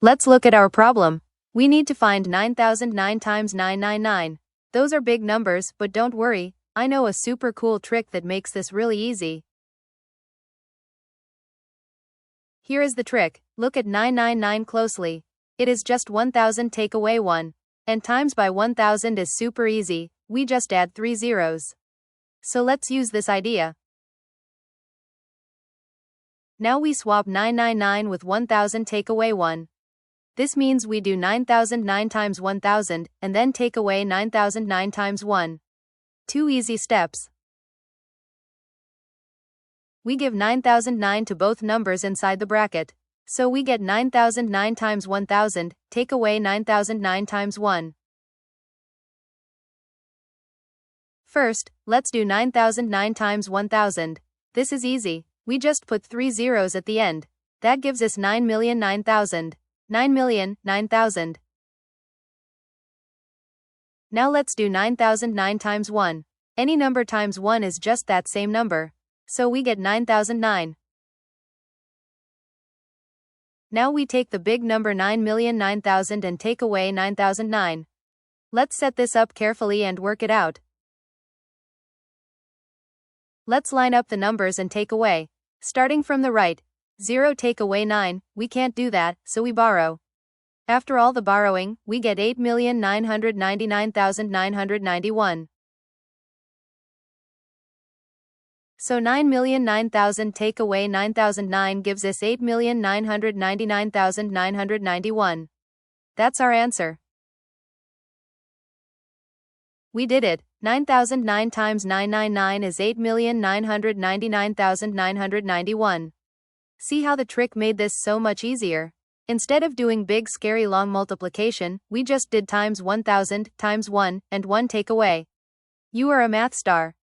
Let's look at our problem. We need to find 9009 times 999. Those are big numbers, but don't worry, I know a super cool trick that makes this really easy. Here is the trick. Look at 999 closely. It is just 1000 take away 1. And times by 1000 is super easy, we just add 3 zeros. So let's use this idea. Now we swap 999 with 1000 take away 1. This means we do 9009 times 1000, and then take away 9009 times 1. 2 easy steps. We give 9009 to both numbers inside the bracket. So we get 9009 times 1000, take away 9009 times 1. First, let's do 9009 times 1000. This is easy, we just put 3 zeros at the end. That gives us 9,009,000. 9,009,000. Now let's do 9009 times 1. Any number times 1 is just that same number. So we get 9009. Now we take the big number 9,009,000 and take away 9009. Let's set this up carefully and work it out. Let's line up the numbers and take away. Starting from the right, 0 take away 9, we can't do that, so we borrow. After all the borrowing, we get 8,999,991. So 9,009,000 take away 9,009 gives us 8,999,991. That's our answer. We did it. 9009 times 999 is 8,999,991. See how the trick made this so much easier? Instead of doing big scary long multiplication, we just did times 1000, times 1, and 1 take away. You are a math star.